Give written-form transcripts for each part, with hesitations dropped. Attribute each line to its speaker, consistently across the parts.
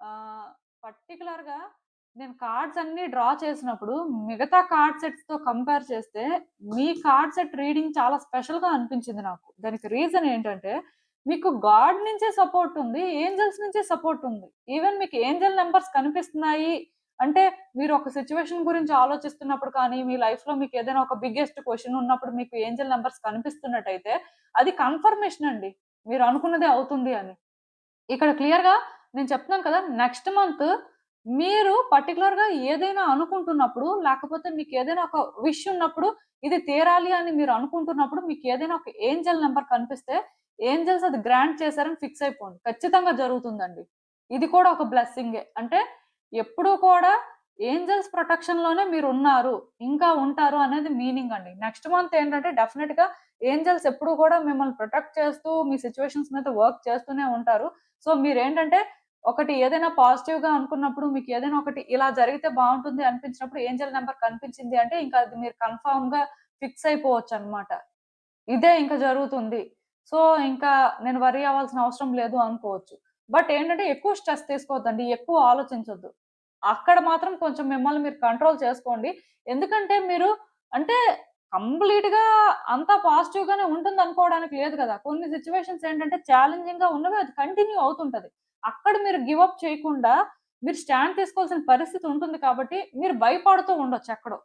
Speaker 1: ఆహ్, పర్టిక్యులర్‌గా నేను కార్డ్స్ అన్నీ డ్రా చేసినప్పుడు మిగతా కార్డ్ సెట్స్‌తో కంపేర్ చేస్తే మీ కార్డ్ సెట్ రీడింగ్ చాలా స్పెషల్‌గా అనిపించింది నాకు. దానికి రీజన్ ఏంటంటే మీకు గాడ్ నుంచే సపోర్ట్ ఉంది. ఏంజెల్స్ నుంచే సపోర్ట్ ఉంది. ఈవెన్ మీకు ఏంజెల్ నంబర్స్ కనిపిస్తున్నాయి అంటే మీరు ఒక సిట్యుయేషన్ గురించి ఆలోచిస్తున్నప్పుడు కానీ, మీ లైఫ్‌లో మీకు ఏదైనా ఒక బిగ్గెస్ట్ క్వెషన్ ఉన్నప్పుడు మీకు ఏంజెల్ నంబర్స్ కనిపిస్తున్నట్టయితే అది కన్ఫర్మేషన్ అండి. మీరు అనుకున్నదే అవుతుంది అని. ఇక్కడ క్లియర్‌గా నేను చెప్తున్నాను కదా! నెక్స్ట్ మంత్ మీరు పర్టిక్యులర్‌గా ఏదైనా అనుకుంటున్నప్పుడు, లేకపోతే మీకేదైనా ఒక విష్ ఉన్నప్పుడు, ఇది తీరాలి అని మీరు అనుకుంటున్నప్పుడు, మీకేదైనా ఒక ఏంజెల్ నంబర్ కనిపిస్తే, ఏంజెల్స్ అది గ్రాంట్ చేశారని ఫిక్స్ అయిపోండి. ఖచ్చితంగా జరుగుతుందండి. ఇది కూడా ఒక బ్లెస్సింగే. అంటే ఎప్పుడూ కూడా ఏంజెల్స్ ప్రొటెక్షన్‌లోనే మీరున్నారు. ఇంకా ఉంటారు అనేది మీనింగ్ అండి. నెక్స్ట్ మంత్ ఏంటంటే డెఫినిట్‌గా ఏంజెల్స్ ఎప్పుడూ కూడా మిమ్మల్ని ప్రొటెక్ట్ చేస్తూ, మీ సిట్యుయేషన్స్ మీద వర్క్ చేస్తూనే ఉంటారు. సో, మీరేంటంటే ఒకటి ఏదైనా పాజిటివ్‌గా అనుకున్నప్పుడు మీకేదైనా ఒకటి ఇలా జరిగితే బావుంటుంది అనిపించినప్పుడు ఏంజెల్ నంబర్ కనిపించింది అంటే ఇంకా అది మీరు కన్ఫర్మ్‌గా ఫిక్స్ అయిపోవచ్చనమాట. ఇదే ఇంక జరుగుతుంది. సో, ఇంకా నేను వర్రీ అవ్వాల్సిన అవసరం లేదు అనుకోవచ్చు. బట్ ఏంటంటే ఎక్కువ స్ట్రెస్ తీసుకోవద్దండి. ఎక్కువ ఆలోచించొద్దు. అక్కడ మాత్రం కొంచెం మిమ్మల్ని మీరు కంట్రోల్ చేసుకోండి. ఎందుకంటే మీరు అంటే కంప్లీట్‌గా అంతా పాజిటివ్‌గానే ఉంటుందనుకోవడానికి లేదు గదా! కొన్ని సిట్యుయేషన్స్ ఏంటంటే ఛాలెంజింగ్‌గా ఉన్నవి అది కంటిన్యూ అవుతుంటది. అక్కడ మీరు గివ్ అప్ చేయకుండా మీరు స్టాండ్ తీసుకోవాల్సిన పరిస్థితి ఉంటుంది కాబట్టి మీరు భయపడుతూ ఉండొచ్చు ఎక్కడో.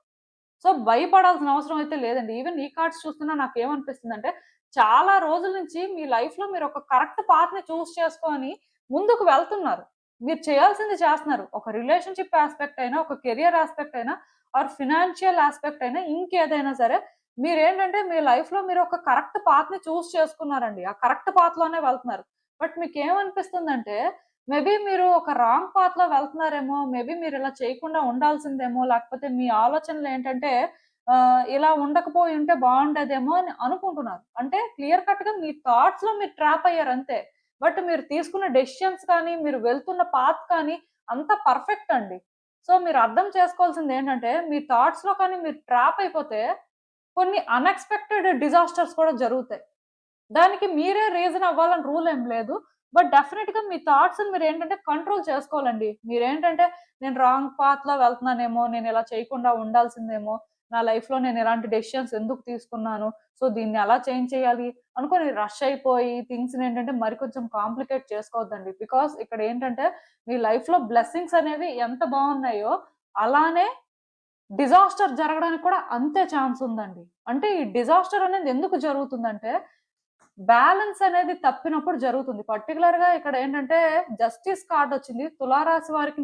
Speaker 1: సో, భయపడాల్సిన అవసరం అయితే లేదండి. ఈవెన్ ఈ కార్డ్స్ చూస్తున్నా నాకేమనిపిస్తుందంటే, చాలా రోజుల నుంచి మీ లైఫ్‌లో మీరొక కరెక్ట్ పాత్‌ని చేసుకొని ముందుకు వెళ్తున్నారు. మీరు చేయాల్సింది చేస్తున్నారు. ఒక రిలేషన్‌షిప్ యాస్పెక్ట్ అయినా, ఒక కెరియర్ యాస్పెక్ట్ అయినా, ఆర్ ఫినాన్షియల్ యాస్పెక్ట్ అయినా, ఇంకేదైనా సరే మీరేంటంటే మీ లైఫ్‌లో మీరొక కరెక్ట్ పాత్‌ని చేసుకున్నారండి. ఆ కరెక్ట్ పాత్‌లోనే వెళ్తున్నారు. బట్ మీకేమనిపిస్తుందంటే మేబీ మీరు ఒక రాంగ్ పాత్‌లో వెళ్తున్నారేమో, మేబీ మీరిలా చేయకుండా ఉండాల్సిందేమో, లేకపోతే మీ ఆలోచనలేంటంటే ఇలా ఉండకపోయుంటే బావుండేదేమో అని అనుకుంటున్నారు. అంటే క్లియర్ కట్‌గా మీ థాట్స్‌లో మీరు ట్రాప్ అయ్యారంతే. బట్ మీరు తీసుకున్న డెసిషన్స్ కానీ, మీరు వెళ్తున్న పాత్ కానీ అంతా పర్ఫెక్ట్ అండి. సో, మీరు అర్థం చేసుకోవాల్సిందేంటంటే, మీ థాట్స్‌లో కానీ మీరు ట్రాప్ అయిపోతే కొన్ని అన్‌ఎక్స్‌పెక్టెడ్ డిజాస్టర్స్ కూడా జరుగుతాయి. దానికి మీరే రీజన్ అవ్వాలని రూల్ ఏం లేదు. బట్ డెఫినిట్‌గా మీ థాట్స్‌ని మీరేంటంటే కంట్రోల్ చేసుకోవాలండి. మీరేంటంటే నేను రాంగ్ పాత్‌లో వెళ్తున్నానేమో, నేనిలా చేయకుండా ఉండాల్సిందేమో, నా లైఫ్‌లో నేను ఇలాంటి డెసిషన్స్ ఎందుకు తీసుకున్నాను, సో దీన్ని ఎలా చేంజ్ చేయాలి అనుకోని రష్ అయిపోయి థింగ్స్‌నేంటంటే మరి కొంచెం కాంప్లికేట్ చేసుకోవద్దండి. బికాజ్ ఇక్కడేంటంటే మీ లైఫ్‌లో బ్లెస్సింగ్స్ అనేవి ఎంత బావున్నాయో, అలానే డిజాస్టర్ జరగడానికి కూడా అంతే ఛాన్స్ ఉందండి. అంటే ఈ డిజాస్టర్ అనేది ఎందుకు జరుగుతుందంటే బ్యాలెన్స్ అనేది తప్పినప్పుడు జరుగుతుంది. పర్టిక్యులర్‌గా ఇక్కడ ఏంటంటే జస్టిస్ కార్డ్ వచ్చింది. తులారాశి వారికి